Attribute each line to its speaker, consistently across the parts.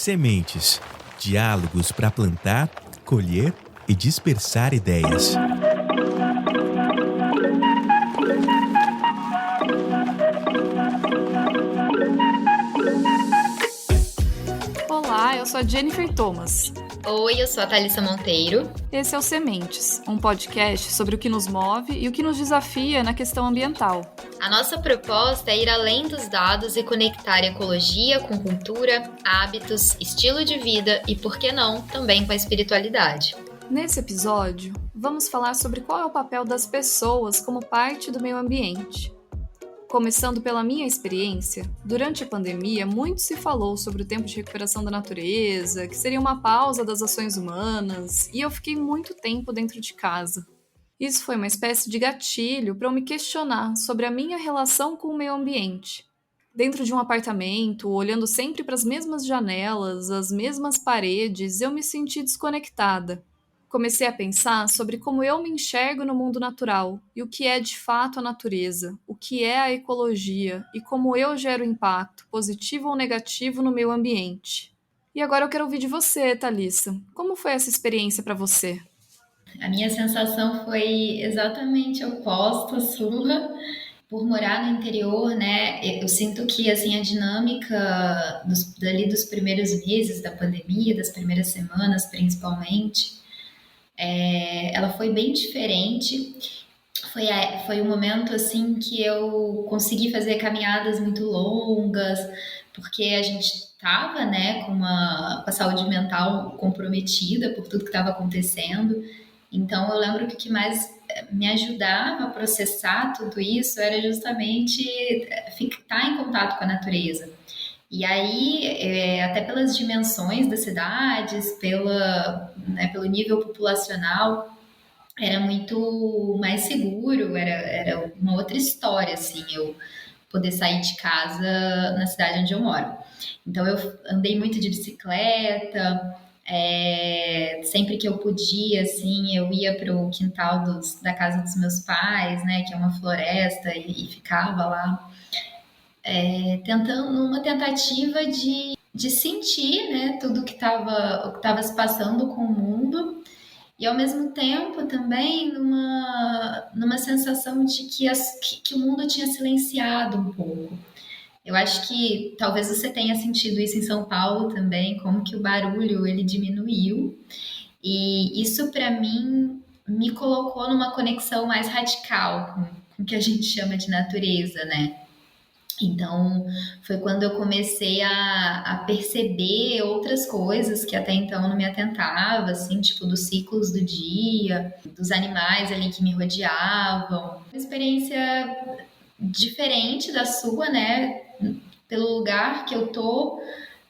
Speaker 1: Sementes. Diálogos para plantar, colher e dispersar ideias.
Speaker 2: Olá, eu sou a Jennifer Thomas.
Speaker 3: Oi, eu sou a Thalissa Monteiro.
Speaker 2: Esse é o Sementes, um podcast sobre o que nos move e o que nos desafia na questão ambiental.
Speaker 3: A nossa proposta é ir além dos dados e conectar ecologia com cultura, hábitos, estilo de vida e, por que não, também com a espiritualidade.
Speaker 2: Nesse episódio, vamos falar sobre qual é o papel das pessoas como parte do meio ambiente. Começando pela minha experiência, durante a pandemia, muito se falou sobre o tempo de recuperação da natureza, que seria uma pausa das ações humanas, e eu fiquei muito tempo dentro de casa. Isso foi uma espécie de gatilho para eu me questionar sobre a minha relação com o meio ambiente. Dentro de um apartamento, olhando sempre para as mesmas janelas, as mesmas paredes, eu me senti desconectada. Comecei a pensar sobre como eu me enxergo no mundo natural e o que é de fato a natureza, o que é a ecologia e como eu gero impacto, positivo ou negativo, no meio ambiente. E agora eu quero ouvir de você, Thalissa. Como foi essa experiência para você?
Speaker 3: A minha sensação foi exatamente oposta à sua. Por morar no interior, né, eu sinto que assim a dinâmica dos primeiros meses da pandemia, das primeiras semanas principalmente, ela foi bem diferente. Foi um momento assim que eu consegui fazer caminhadas muito longas, porque a gente estava, né, com a saúde mental comprometida por tudo que estava acontecendo. Então eu lembro que o que mais me ajudava a processar tudo isso era justamente estar em contato com a natureza. E aí, até pelas dimensões das cidades, pelo nível populacional, era muito mais seguro, era uma outra história, assim, eu poder sair de casa na cidade onde eu moro. Então, eu andei muito de bicicleta, sempre que eu podia, assim, eu ia para o quintal da casa dos meus pais, né, que é uma floresta, e ficava lá, uma tentativa de sentir, né, tudo o que estava se passando com o mundo, e ao mesmo tempo também numa sensação de que o mundo tinha silenciado um pouco. Eu acho que talvez você tenha sentido isso em São Paulo também, como que o barulho ele diminuiu. E isso para mim me colocou numa conexão mais radical com o que a gente chama de natureza, né? Então, foi quando eu comecei a perceber outras coisas que até então eu não me atentava, assim, tipo dos ciclos do dia, dos animais ali que me rodeavam. Uma experiência diferente da sua, né? Pelo lugar que eu tô,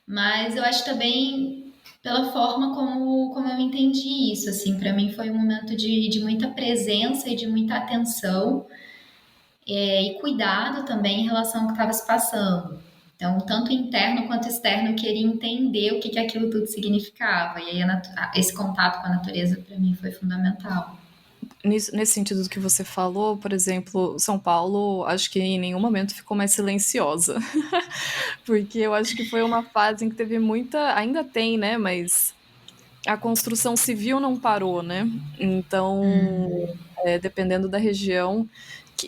Speaker 3: mas eu acho também pela forma como eu entendi isso, assim, para mim foi um momento de muita presença e de muita atenção, e cuidado também em relação ao que estava se passando. Então, tanto interno quanto externo, eu queria entender o que aquilo tudo significava. E aí, esse contato com a natureza, para mim, foi fundamental.
Speaker 2: Nesse sentido do que você falou, por exemplo, São Paulo, acho que em nenhum momento ficou mais silenciosa. Porque eu acho que foi uma fase em que teve muita... Ainda tem, né? Mas a construção civil não parou, né? Então, dependendo da região,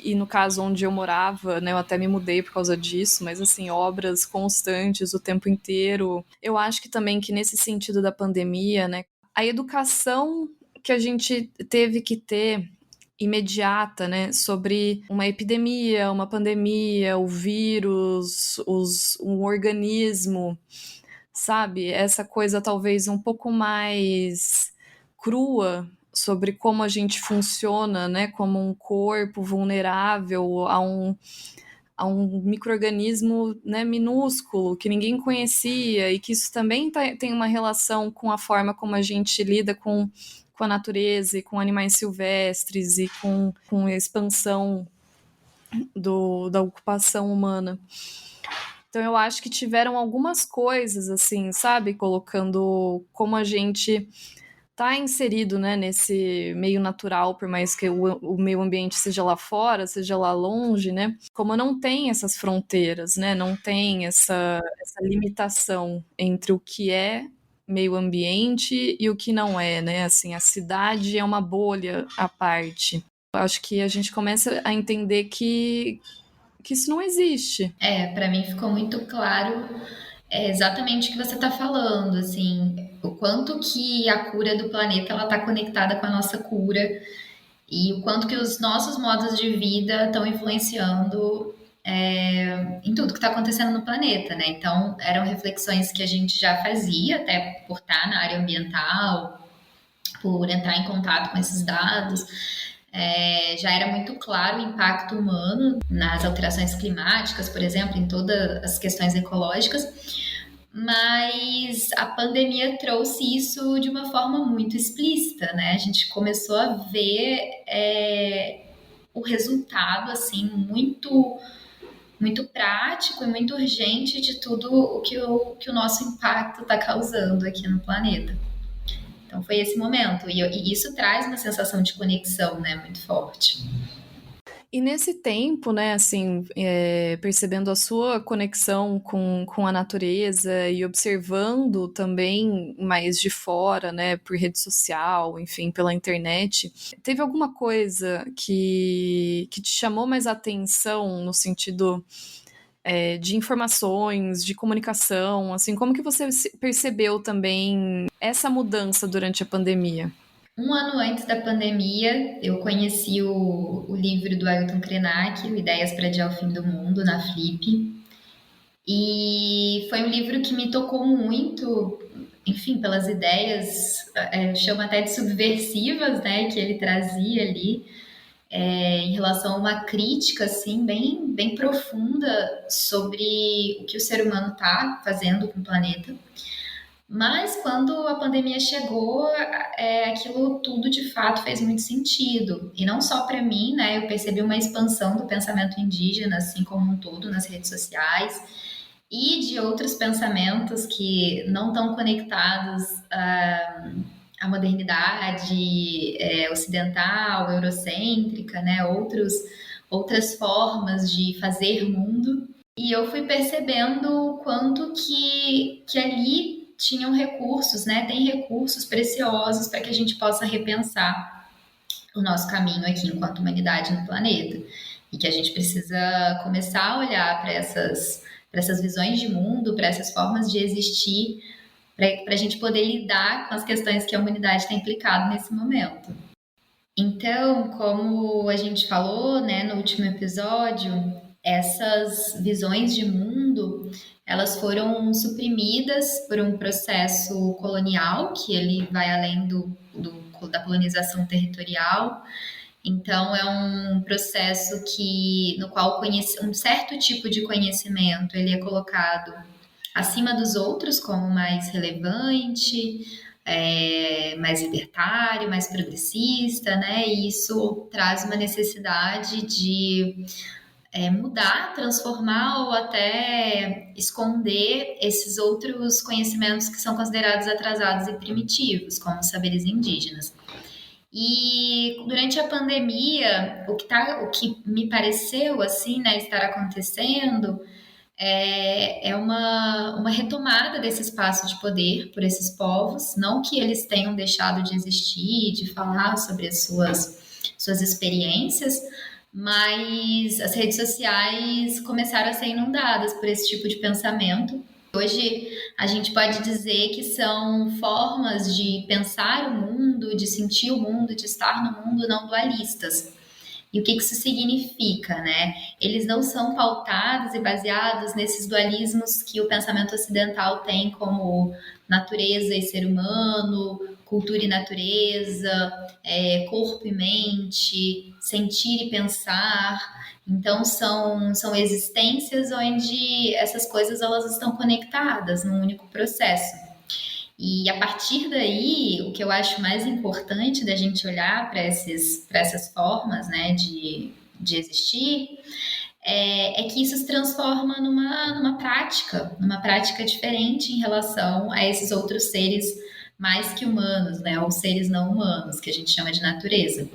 Speaker 2: e no caso onde eu morava, né, eu até me mudei por causa disso, mas assim, obras constantes o tempo inteiro. Eu acho que também que nesse sentido da pandemia, né, a educação que a gente teve que ter imediata, né, sobre uma epidemia, uma pandemia, o vírus, um organismo, sabe? Essa coisa talvez um pouco mais crua sobre como a gente funciona, né, como um corpo vulnerável a um micro-organismo, né, minúsculo, que ninguém conhecia, e que isso também tem uma relação com a forma como a gente lida com a natureza e com animais silvestres e com a expansão da ocupação humana. Então eu acho que tiveram algumas coisas, assim, sabe? Colocando como a gente tá inserido, né, nesse meio natural, por mais que o meio ambiente seja lá fora, seja lá longe, né? Como não tem essas fronteiras, né? Não tem essa limitação entre o que é meio ambiente e o que não é, né? Assim, a cidade é uma bolha à parte. Acho que a gente começa a entender que isso não existe.
Speaker 3: Para mim ficou muito claro exatamente o que você está falando, assim, o quanto que a cura do planeta ela está conectada com a nossa cura e o quanto que os nossos modos de vida estão influenciando em tudo que está acontecendo no planeta, né? Então, eram reflexões que a gente já fazia, até por estar na área ambiental, por entrar em contato com esses dados. Já era muito claro o impacto humano nas alterações climáticas, por exemplo, em todas as questões ecológicas, mas a pandemia trouxe isso de uma forma muito explícita, né? A gente começou a ver o resultado, assim, muito muito prático e muito urgente de tudo o que o nosso impacto está causando aqui no planeta. Então foi esse momento, e isso traz uma sensação de conexão, né, muito forte.
Speaker 2: E nesse tempo, né, assim, percebendo a sua conexão com a natureza e observando também mais de fora, né, por rede social, enfim, pela internet, teve alguma coisa que te chamou mais atenção no sentido de informações, de comunicação, assim, como que você percebeu também essa mudança durante a pandemia?
Speaker 3: Um ano antes da pandemia, eu conheci o livro do Ailton Krenak, o Ideias para Adiar o Fim do Mundo, na Flip. E foi um livro que me tocou muito, enfim, pelas ideias, chama até de subversivas, né, que ele trazia ali, em relação a uma crítica, assim, bem, bem profunda sobre o que o ser humano está fazendo com o planeta. Mas quando a pandemia chegou, aquilo tudo de fato fez muito sentido. E não só para mim, né? Eu percebi uma expansão do pensamento indígena, assim como um todo, nas redes sociais, e de outros pensamentos que não estão conectados à modernidade ocidental, eurocêntrica, né? Outras formas de fazer mundo. E eu fui percebendo o quanto que ali tinham recursos, né? Tem recursos preciosos para que a gente possa repensar o nosso caminho aqui enquanto humanidade no planeta. E que a gente precisa começar a olhar para essas visões de mundo, para essas formas de existir, para a gente poder lidar com as questões que a humanidade tem implicado nesse momento. Então, como a gente falou, né, no último episódio, essas visões de mundo, elas foram suprimidas por um processo colonial, que ele vai além da colonização territorial. Então, é um processo no qual um certo tipo de conhecimento ele é colocado acima dos outros como mais relevante, mais libertário, mais progressista, né? E isso traz uma necessidade de mudar, transformar ou até esconder esses outros conhecimentos que são considerados atrasados e primitivos, como os saberes indígenas. E durante a pandemia, o que me pareceu assim, né, estar acontecendo é uma retomada desse espaço de poder por esses povos, não que eles tenham deixado de existir, de falar sobre as suas experiências, mas as redes sociais começaram a ser inundadas por esse tipo de pensamento. Hoje a gente pode dizer que são formas de pensar o mundo, de sentir o mundo, de estar no mundo não dualistas. E o que isso significa, né? Eles não são pautados e baseados nesses dualismos que o pensamento ocidental tem como natureza e ser humano, cultura e natureza, corpo e mente, sentir e pensar. Então são existências onde essas coisas elas estão conectadas num único processo. E a partir daí, o que eu acho mais importante da gente olhar para essas formas, né, de existir, é que isso se transforma numa prática diferente em relação a esses outros seres mais que humanos, né, ou seres não humanos, que a gente chama de natureza.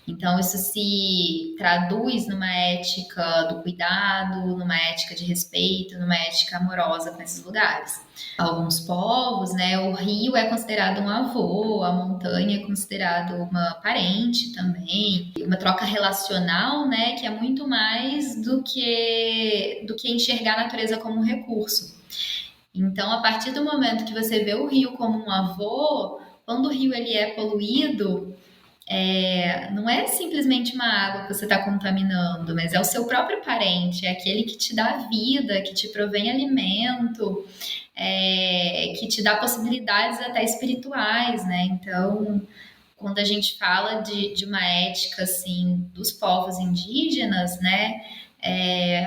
Speaker 3: Então, isso se traduz numa ética do cuidado, numa ética de respeito, numa ética amorosa com esses lugares. Alguns povos, né, o rio é considerado um avô, a montanha é considerado uma parente também, uma troca relacional, né, que é muito mais do que enxergar a natureza como um recurso. Então, a partir do momento que você vê o rio como um avô, quando o rio ele é poluído, não é simplesmente uma água que você está contaminando, mas é o seu próprio parente, é aquele que te dá vida, que te provém alimento, que te dá possibilidades até espirituais, né? Então, quando a gente fala de uma ética assim dos povos indígenas, né?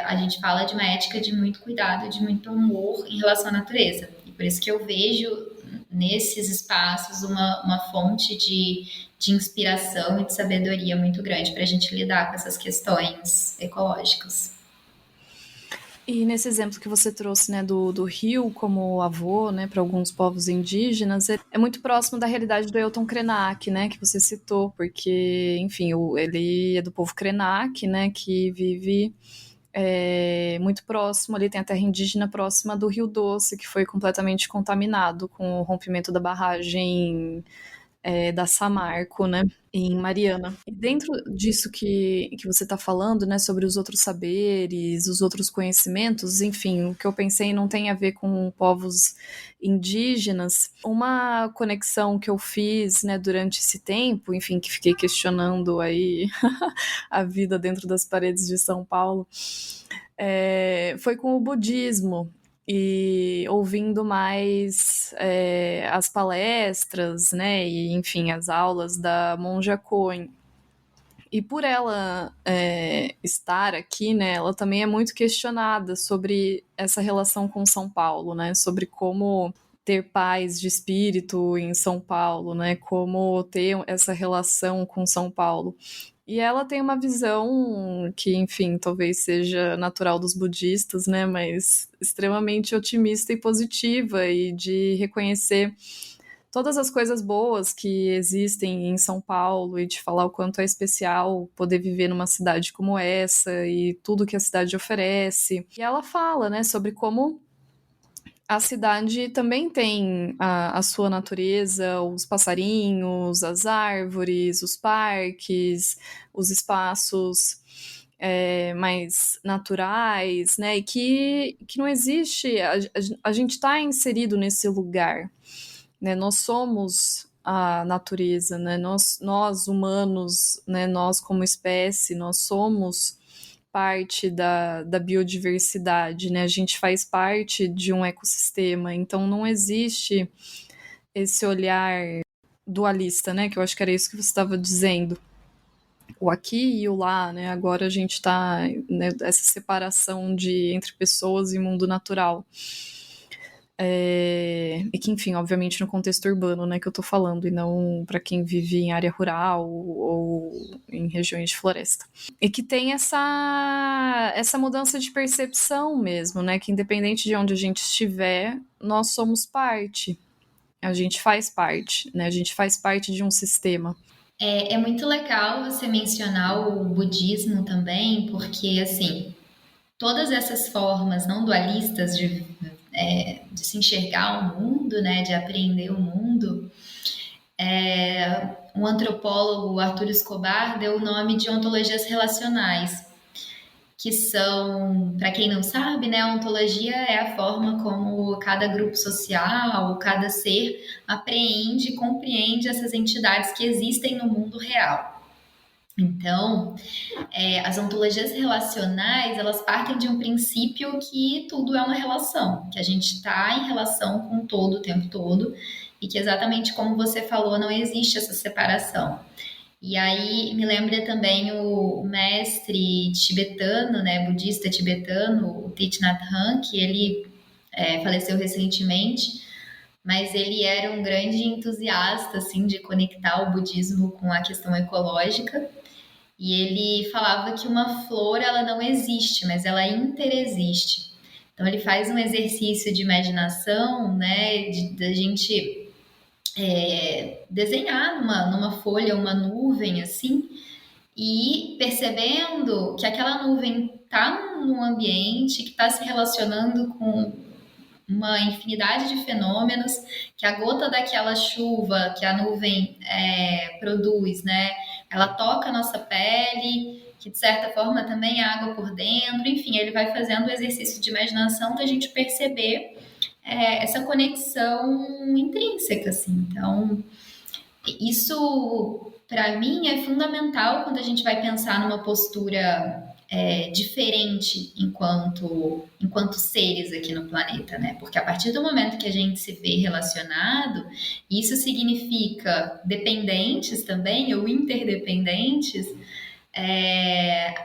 Speaker 3: A gente fala de uma ética de muito cuidado, de muito amor em relação à natureza. E por isso que eu vejo nesses espaços uma fonte de inspiração e de sabedoria muito grande para a gente lidar com essas questões ecológicas.
Speaker 2: E nesse exemplo que você trouxe, né, do rio como avô, né, para alguns povos indígenas, é muito próximo da realidade do Ailton Krenak, né, que você citou, porque, enfim, ele é do povo Krenak, né, que vive muito próximo, ali tem a terra indígena próxima do Rio Doce, que foi completamente contaminado com o rompimento da barragem da Samarco, né, em Mariana. E dentro disso que você está falando, né, sobre os outros saberes, os outros conhecimentos, enfim, o que eu pensei não tem a ver com povos indígenas. Uma conexão que eu fiz, né, durante esse tempo, enfim, que fiquei questionando aí a vida dentro das paredes de São Paulo, foi com o budismo. E ouvindo mais as palestras, né, e enfim, as aulas da Monja Coen. E por ela estar aqui, né, ela também é muito questionada sobre essa relação com São Paulo, né, sobre como ter paz de espírito em São Paulo, né, como ter essa relação com São Paulo. E ela tem uma visão que, enfim, talvez seja natural dos budistas, né, mas extremamente otimista e positiva, e de reconhecer todas as coisas boas que existem em São Paulo, e de falar o quanto é especial poder viver numa cidade como essa e tudo que a cidade oferece. E ela fala, né, sobre como a cidade também tem a sua natureza, os passarinhos, as árvores, os parques, os espaços mais naturais, né? E que não existe. A gente está inserido nesse lugar, né? Nós somos a natureza, né? Nós humanos, né? Nós como espécie, nós somos parte da biodiversidade, né? A gente faz parte de um ecossistema, então não existe esse olhar dualista, né? Que eu acho que era isso que você estava dizendo. O aqui e o lá, né? Agora a gente está, né, essa separação entre pessoas e mundo natural. E que, enfim, obviamente no contexto urbano, né, que eu tô falando, e não para quem vive em área rural ou em regiões de floresta. E que tem essa mudança de percepção mesmo, né, que independente de onde a gente estiver, nós somos parte. A gente faz parte, né, a gente faz parte de um sistema.
Speaker 3: É muito legal você mencionar o budismo também, porque, assim, todas essas formas não dualistas de se enxergar o mundo, né, de apreender o mundo, um antropólogo, Arthur Escobar, deu o nome de ontologias relacionais, que são, para quem não sabe, né, a ontologia é a forma como cada grupo social, cada ser apreende e compreende essas entidades que existem no mundo real. Então, as ontologias relacionais, elas partem de um princípio que tudo é uma relação, que a gente está em relação com todo o tempo todo, e que exatamente como você falou, não existe essa separação. E aí me lembra também o mestre tibetano, né, budista tibetano, o Thich Nhat Hanh, que ele faleceu recentemente, mas ele era um grande entusiasta assim de conectar o budismo com a questão ecológica. E ele falava que uma flor ela não existe, mas ela interexiste. Então ele faz um exercício de imaginação, né, da gente desenhar numa folha uma nuvem assim, e percebendo que aquela nuvem está num ambiente que está se relacionando com uma infinidade de fenômenos, que a gota daquela chuva que a nuvem produz, né? Ela toca a nossa pele, que de certa forma também é água por dentro, enfim, ele vai fazendo o exercício de imaginação da gente perceber essa conexão intrínseca, assim. Então, isso, para mim, é fundamental quando a gente vai pensar numa postura diferente enquanto seres aqui no planeta, né? Porque a partir do momento que a gente se vê relacionado, isso significa dependentes também, ou interdependentes,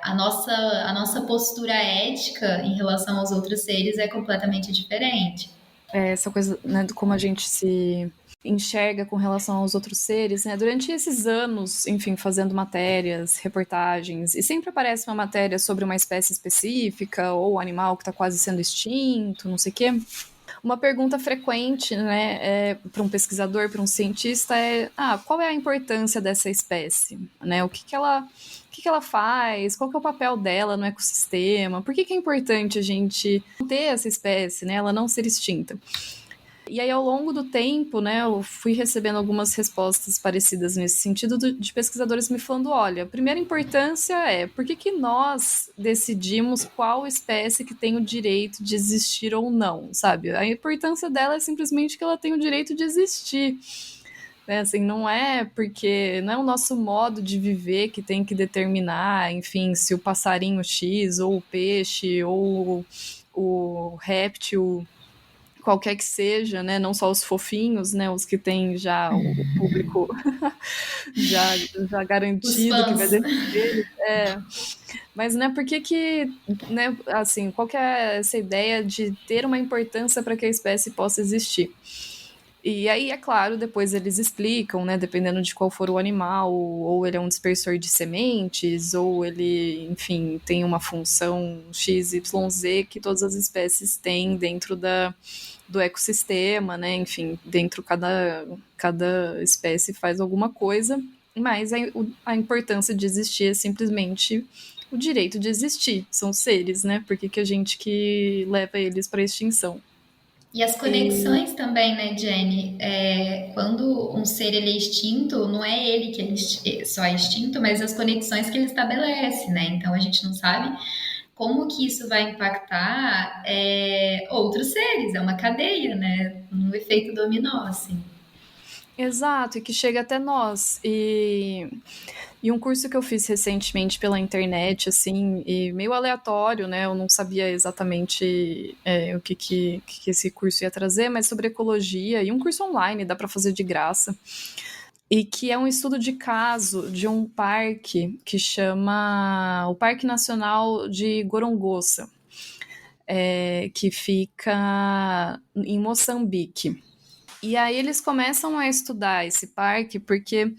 Speaker 3: a nossa postura ética em relação aos outros seres é completamente diferente.
Speaker 2: Essa coisa, né, de como a gente se enxerga com relação aos outros seres, né? Durante esses anos, enfim, fazendo matérias, reportagens, e sempre aparece uma matéria sobre uma espécie específica ou animal que está quase sendo extinto, não sei o quê. Uma pergunta frequente, né, para um pesquisador, para um cientista qual é a importância dessa espécie, né? O que ela faz? Qual que é o papel dela no ecossistema? Por que é importante a gente ter essa espécie, né? Ela não ser extinta? E aí, ao longo do tempo, né, eu fui recebendo algumas respostas parecidas nesse sentido de pesquisadores me falando, olha, a primeira importância é por que nós decidimos qual espécie que tem o direito de existir ou não, sabe? A importância dela é simplesmente que ela tem o direito de existir. Né, assim, não é porque não é o nosso modo de viver que tem que determinar, enfim, se o passarinho X ou o peixe ou o réptil qualquer que seja, né, não só os fofinhos, né, os que têm já o público já garantido que vai defender, mas né, por que né, assim, qual que é essa ideia de ter uma importância para que a espécie possa existir? E aí, é claro, depois eles explicam, né, dependendo de qual for o animal, ou ele é um dispersor de sementes, ou ele, enfim, tem uma função XYZ que todas as espécies têm dentro do ecossistema, né, enfim, dentro cada espécie faz alguma coisa, mas a importância de existir é simplesmente o direito de existir, são seres, né, por que a gente que leva eles para extinção?
Speaker 3: E as conexões também, né, Jenny? Quando um ser ele é extinto, não é ele que só é extinto, mas as conexões que ele estabelece, né? Então a gente não sabe como que isso vai impactar outros seres, é uma cadeia, né? Um efeito dominó, assim.
Speaker 2: Exato, e que chega até nós. E um curso que eu fiz recentemente pela internet, assim, e meio aleatório, né? Eu não sabia exatamente o que esse curso ia trazer, mas sobre ecologia, e um curso online, dá para fazer de graça. E que é um estudo de caso de um parque que chama o Parque Nacional de Gorongosa, que fica em Moçambique. E aí eles começam a estudar esse parque porque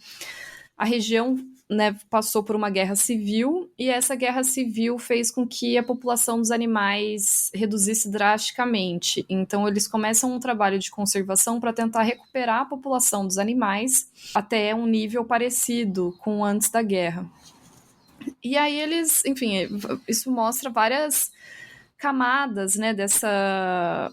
Speaker 2: a região, né, passou por uma guerra civil e essa guerra civil fez com que a população dos animais reduzisse drasticamente. Então eles começam um trabalho de conservação para tentar recuperar a população dos animais até um nível parecido com antes da guerra. E aí eles, enfim, isso mostra várias camadas, né, dessa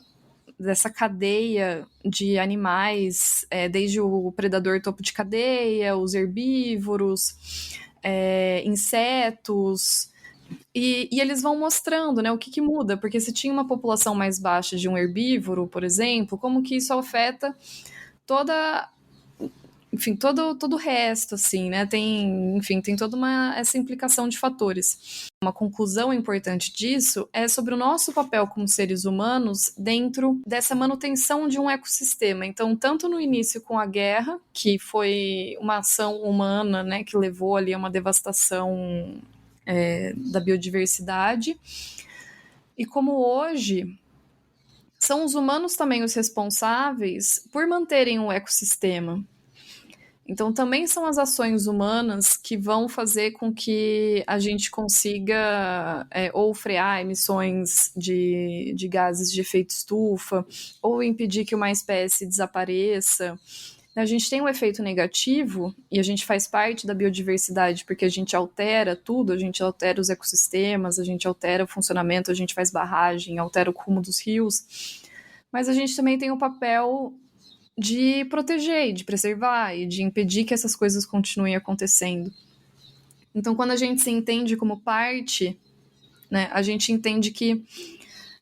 Speaker 2: cadeia de animais, desde o predador topo de cadeia, os herbívoros, insetos, e eles vão mostrando, né, o que muda, porque se tinha uma população mais baixa de um herbívoro, por exemplo, como que isso afeta todo o resto, assim, né? Tem toda essa implicação de fatores. Uma conclusão importante disso é sobre o nosso papel como seres humanos dentro dessa manutenção de um ecossistema. Então, tanto no início com a guerra, que foi uma ação humana, né, que levou ali a uma devastação da biodiversidade, e como hoje são os humanos também os responsáveis por manterem o ecossistema. Então, também são as ações humanas que vão fazer com que a gente consiga ou frear emissões de gases de efeito estufa, ou impedir que uma espécie desapareça. A gente tem um efeito negativo e a gente faz parte da biodiversidade porque a gente altera tudo, a gente altera os ecossistemas, a gente altera o funcionamento, a gente faz barragem, altera o rumo dos rios, mas a gente também tem o papel de proteger, de preservar e de impedir que essas coisas continuem acontecendo. Então, quando a gente se entende como parte, né, a gente entende que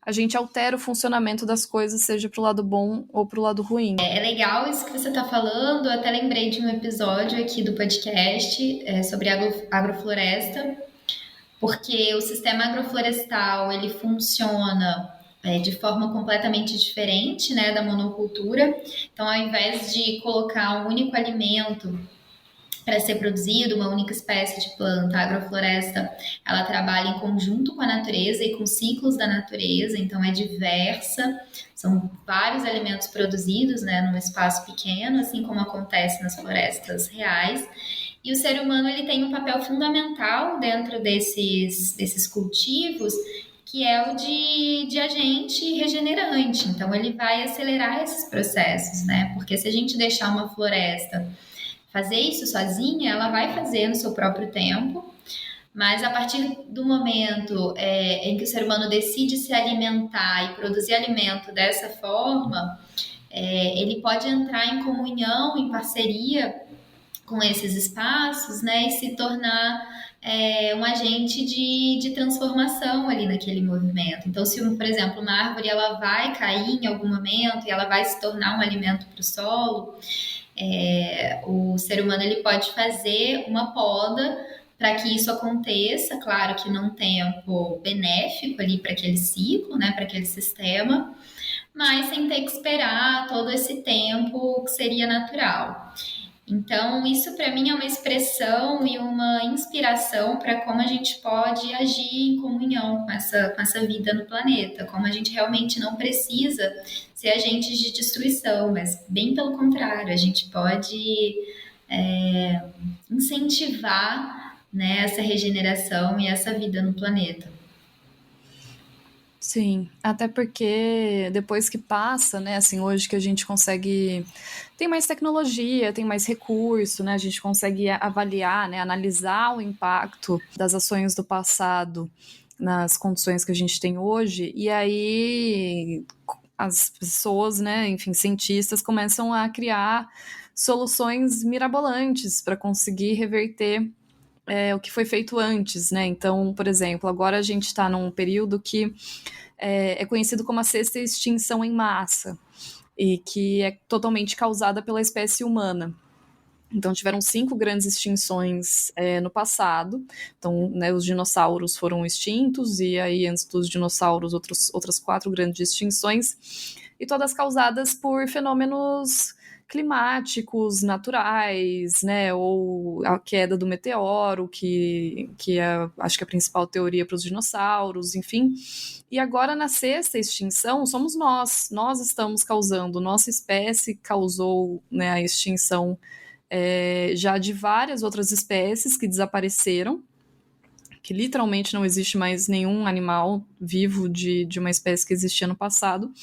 Speaker 2: a gente altera o funcionamento das coisas, seja pro lado bom ou pro lado ruim.
Speaker 3: É legal isso que você está falando. Eu até lembrei de um episódio aqui do podcast sobre agrofloresta, porque o sistema agroflorestal ele funciona de forma completamente diferente, né, da monocultura. Então, ao invés de colocar um único alimento para ser produzido, uma única espécie de planta, a agrofloresta, ela trabalha em conjunto com a natureza e com ciclos da natureza, então é diversa, são vários alimentos produzidos, né, num espaço pequeno, assim como acontece nas florestas reais. E o ser humano ele tem um papel fundamental dentro desses cultivos, que é o de agente regenerante. Então, ele vai acelerar esses processos, né? Porque se a gente deixar uma floresta fazer isso sozinha, ela vai fazer no seu próprio tempo, mas a partir do momento em que o ser humano decide se alimentar e produzir alimento dessa forma, ele pode entrar em comunhão, em parceria com esses espaços, né, e se tornar um agente de transformação ali naquele movimento. Então, se, por exemplo, uma árvore ela vai cair em algum momento e ela vai se tornar um alimento para o solo, o ser humano ele pode fazer uma poda para que isso aconteça, claro que num tempo benéfico ali para aquele ciclo, né, para aquele sistema, mas sem ter que esperar todo esse tempo que seria natural. Então, isso para mim é uma expressão e uma inspiração para como a gente pode agir em comunhão com essa vida no planeta, como a gente realmente não precisa ser agentes de destruição, mas bem pelo contrário, a gente pode incentivar, né, essa regeneração e essa vida no planeta.
Speaker 2: Sim, até porque depois que passa, né, assim, hoje que a gente consegue, tem mais tecnologia, tem mais recurso, né, a gente consegue avaliar, né, analisar o impacto das ações do passado nas condições que a gente tem hoje, e aí as pessoas, né, enfim, cientistas começam a criar soluções mirabolantes para conseguir reverter o que foi feito antes, né? Então, por exemplo, agora a gente está num período que é conhecido como a sexta extinção em massa e que é totalmente causada pela espécie humana. Então, tiveram 5 grandes extinções no passado. Então, né, os dinossauros foram extintos e aí, antes dos dinossauros, outras 4 grandes extinções, e todas causadas por fenômenos climáticos, naturais, né, ou a queda do meteoro, que é, acho que a principal teoria para os dinossauros, enfim. E agora, na sexta extinção, somos nós estamos causando, nossa espécie causou, né, a extinção já de várias outras espécies que desapareceram, que literalmente não existe mais nenhum animal vivo de uma espécie que existia no passado,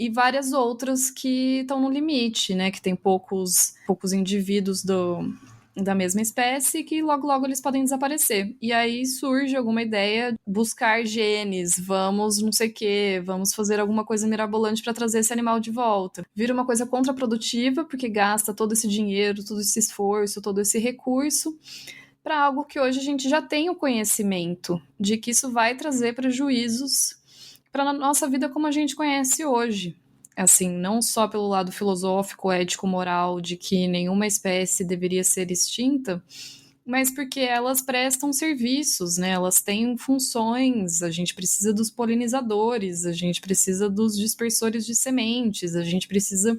Speaker 2: e várias outras que estão no limite, né, que tem poucos indivíduos da mesma espécie que logo eles podem desaparecer. E aí surge alguma ideia, buscar genes, vamos não sei o quê, vamos fazer alguma coisa mirabolante para trazer esse animal de volta. Vira uma coisa contraprodutiva, porque gasta todo esse dinheiro, todo esse esforço, todo esse recurso, para algo que hoje a gente já tem o conhecimento de que isso vai trazer prejuízos para a nossa vida como a gente conhece hoje. Assim, não só pelo lado filosófico, ético, moral, de que nenhuma espécie deveria ser extinta, mas porque elas prestam serviços, né? Elas têm funções, a gente precisa dos polinizadores, a gente precisa dos dispersores de sementes, a gente precisa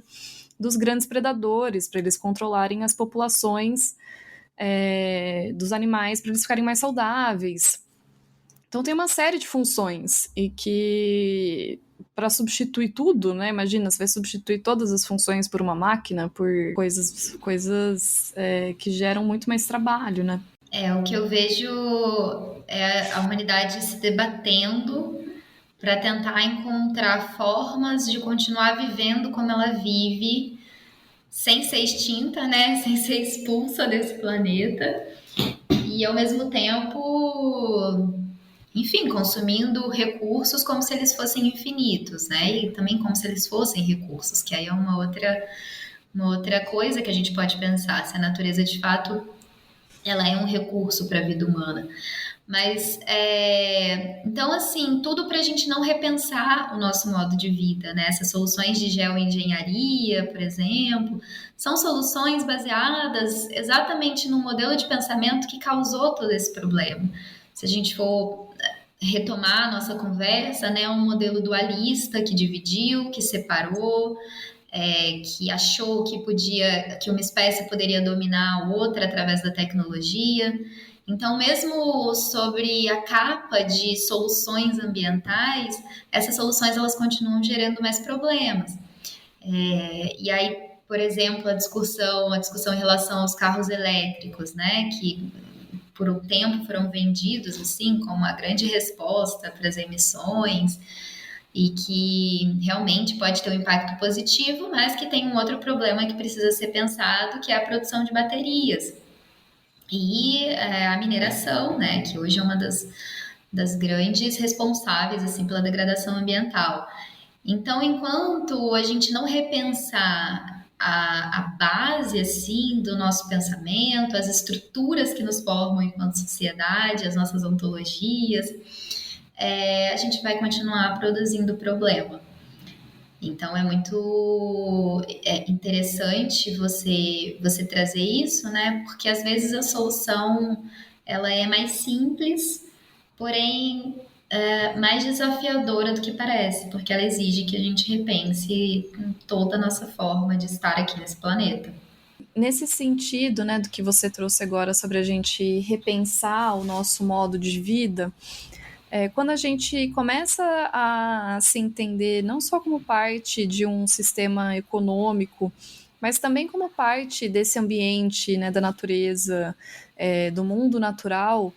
Speaker 2: dos grandes predadores para eles controlarem as populações dos animais, para eles ficarem mais saudáveis. Então tem uma série de funções e que para substituir tudo, né? Imagina, você vai substituir todas as funções por uma máquina, por coisas que geram muito mais trabalho, né?
Speaker 3: O que eu vejo é a humanidade se debatendo para tentar encontrar formas de continuar vivendo como ela vive sem ser extinta, né? Sem ser expulsa desse planeta. E ao mesmo tempo, enfim, consumindo recursos como se eles fossem infinitos, né? E também como se eles fossem recursos, que aí é uma outra coisa que a gente pode pensar, se a natureza de fato ela é um recurso para a vida humana. Mas, então, assim, tudo para a gente não repensar o nosso modo de vida, né? Essas soluções de geoengenharia, por exemplo, são soluções baseadas exatamente no modelo de pensamento que causou todo esse problema. Se a gente for retomar a nossa conversa, né, um modelo dualista que dividiu, que separou, que achou que uma espécie poderia dominar a outra através da tecnologia. Então, mesmo sobre a capa de soluções ambientais, essas soluções elas continuam gerando mais problemas. E aí, por exemplo, a discussão em relação aos carros elétricos, né, que por um tempo foram vendidos assim como a grande resposta para as emissões e que realmente pode ter um impacto positivo, mas que tem um outro problema que precisa ser pensado, que é a produção de baterias. E a mineração, né, que hoje é uma das grandes responsáveis assim, pela degradação ambiental. Então, enquanto a gente não repensar a base assim do nosso pensamento, as estruturas que nos formam enquanto sociedade, as nossas ontologias, a gente vai continuar produzindo problema. Então é muito interessante você trazer isso, né? Porque às vezes a solução ela é mais simples, porém mais desafiadora do que parece, porque ela exige que a gente repense toda a nossa forma de estar aqui nesse planeta.
Speaker 2: Nesse sentido, né, do que você trouxe agora sobre a gente repensar o nosso modo de vida, quando a gente começa a se entender não só como parte de um sistema econômico, mas também como parte desse ambiente, né, da natureza, do mundo natural,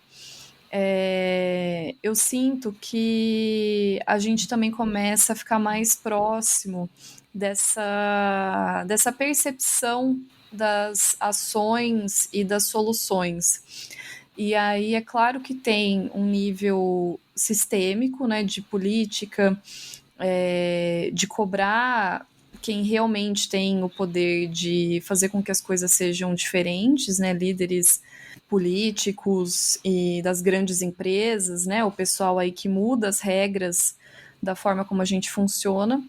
Speaker 2: eu sinto que a gente também começa a ficar mais próximo dessa percepção das ações e das soluções. E aí é claro que tem um nível sistêmico, né, de política, de cobrar quem realmente tem o poder de fazer com que as coisas sejam diferentes, né, líderes políticos e das grandes empresas, né, o pessoal aí que muda as regras da forma como a gente funciona,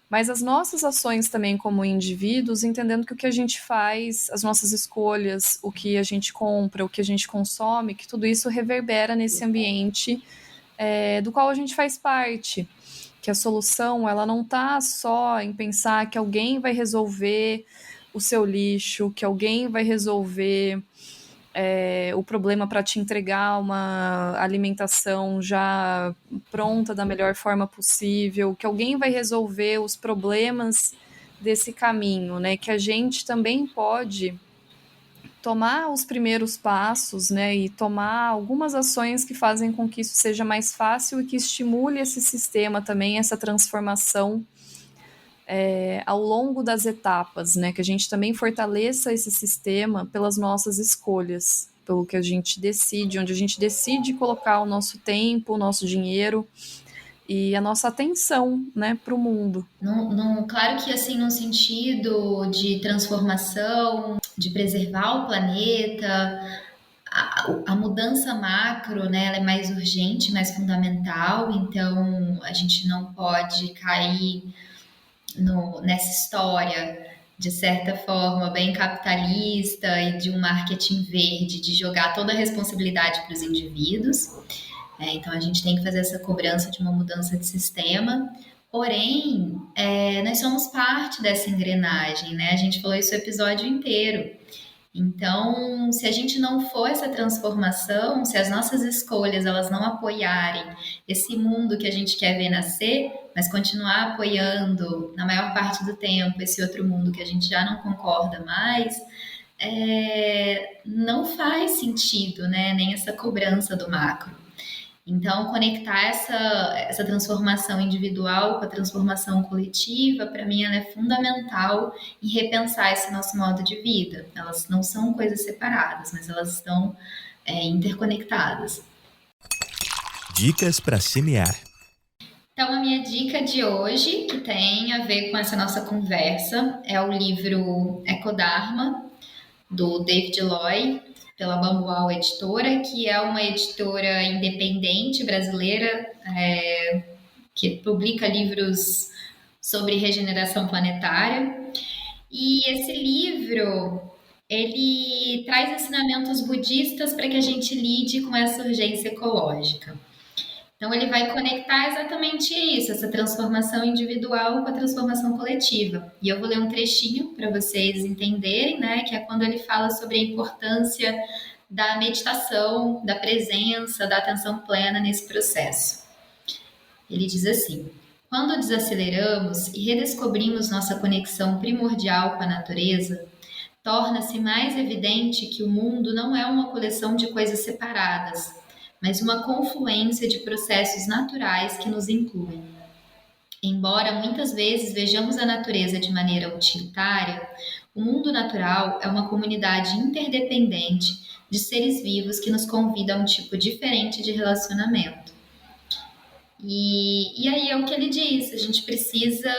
Speaker 2: mas as nossas ações também como indivíduos, entendendo que o que a gente faz, as nossas escolhas, o que a gente compra, o que a gente consome, que tudo isso reverbera nesse ambiente do qual a gente faz parte. Que a solução ela não está só em pensar que alguém vai resolver o seu lixo, que alguém vai resolver o problema para te entregar uma alimentação já pronta da melhor forma possível, que alguém vai resolver os problemas desse caminho, né? Que a gente também pode tomar os primeiros passos, né? E tomar algumas ações que fazem com que isso seja mais fácil e que estimule esse sistema também, essa transformação ao longo das etapas, né? Que a gente também fortaleça esse sistema pelas nossas escolhas, pelo que a gente decide, onde a gente decide colocar o nosso tempo, o nosso dinheiro e a nossa atenção, né, para o mundo.
Speaker 3: Claro que assim, num sentido de transformação, de preservar o planeta, a mudança macro, né, ela é mais urgente, mais fundamental, então a gente não pode cair nessa história, de certa forma, bem capitalista e de um marketing verde, de jogar toda a responsabilidade para os indivíduos. Então, a gente tem que fazer essa cobrança de uma mudança de sistema. Porém, nós somos parte dessa engrenagem, né? A gente falou isso o episódio inteiro. Então, se a gente não for essa transformação, se as nossas escolhas elas não apoiarem esse mundo que a gente quer ver nascer, mas continuar apoiando na maior parte do tempo esse outro mundo que a gente já não concorda mais, não faz sentido, né? Nem essa cobrança do macro. Então, conectar essa transformação individual com a transformação coletiva, para mim, ela é fundamental em repensar esse nosso modo de vida. Elas não são coisas separadas, mas elas estão interconectadas.
Speaker 1: Dicas para semear.
Speaker 3: Então, a minha dica de hoje, que tem a ver com essa nossa conversa, é o livro Ecodharma, do David Loy, pela Bambual Editora, que é uma editora independente brasileira, que publica livros sobre regeneração planetária. E esse livro, ele traz ensinamentos budistas para que a gente lide com essa urgência ecológica. Então, ele vai conectar exatamente isso, essa transformação individual com a transformação coletiva. E eu vou ler um trechinho para vocês entenderem, né? Que é quando ele fala sobre a importância da meditação, da presença, da atenção plena nesse processo. Ele diz assim: quando desaceleramos e redescobrimos nossa conexão primordial com a natureza, torna-se mais evidente que o mundo não é uma coleção de coisas separadas, mas uma confluência de processos naturais que nos incluem. Embora muitas vezes vejamos a natureza de maneira utilitária, o mundo natural é uma comunidade interdependente de seres vivos que nos convida a um tipo diferente de relacionamento. E aí é o que ele diz, a gente precisa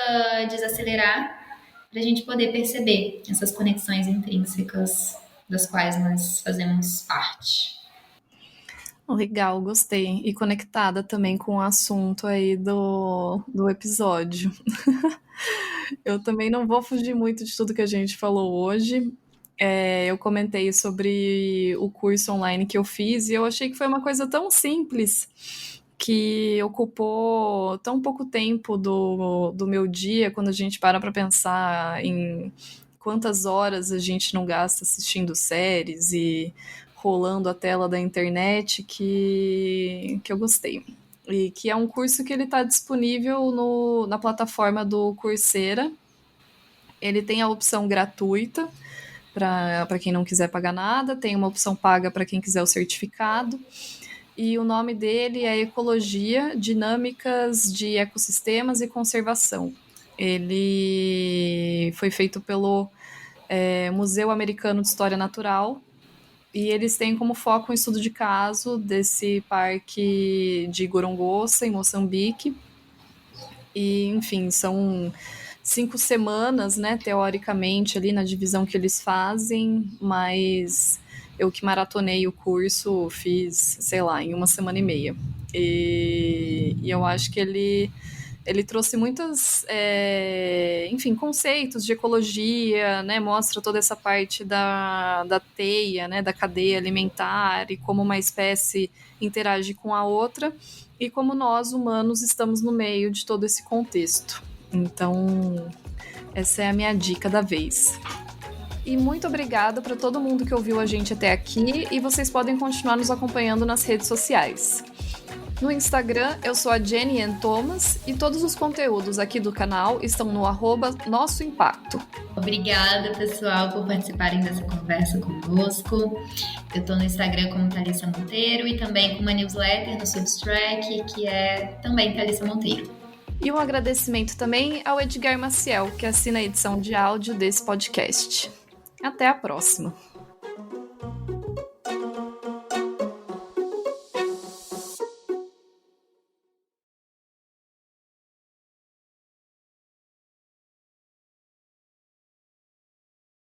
Speaker 3: desacelerar para a gente poder perceber essas conexões intrínsecas das quais nós fazemos parte.
Speaker 2: Legal, gostei. E conectada também com o assunto aí do episódio. Eu também não vou fugir muito de tudo que a gente falou hoje. Eu comentei sobre o curso online que eu fiz e eu achei que foi uma coisa tão simples que ocupou tão pouco tempo do meu dia, quando a gente para pensar em quantas horas a gente não gasta assistindo séries e rolando a tela da internet, que eu gostei. E que é um curso que ele está disponível na plataforma do Coursera. Ele tem a opção gratuita para quem não quiser pagar nada, tem uma opção paga para quem quiser o certificado. E o nome dele é Ecologia, Dinâmicas de Ecossistemas e Conservação. Ele foi feito pelo Museu Americano de História Natural, e eles têm como foco um estudo de caso desse parque de Gorongosa, em Moçambique. E, enfim, são 5 semanas, né, teoricamente, ali na divisão que eles fazem, mas eu que maratonei o curso fiz, sei lá, em 1 semana e meia. E eu acho que ele trouxe muitos, enfim, conceitos de ecologia, né? Mostra toda essa parte da teia, né? Da cadeia alimentar e como uma espécie interage com a outra e como nós, humanos, estamos no meio de todo esse contexto. Então, essa é a minha dica da vez. E muito obrigada para todo mundo que ouviu a gente até aqui e vocês podem continuar nos acompanhando nas redes sociais. No Instagram, eu sou a Jenny Ann Thomas e todos os conteúdos aqui do canal estão no @nossoimpacto.
Speaker 3: Obrigada, pessoal, por participarem dessa conversa conosco. Eu estou no Instagram como Thalissa Monteiro e também com uma newsletter no Substack, que é também Thalissa Monteiro.
Speaker 2: E um agradecimento também ao Edgar Maciel, que assina a edição de áudio desse podcast. Até a próxima!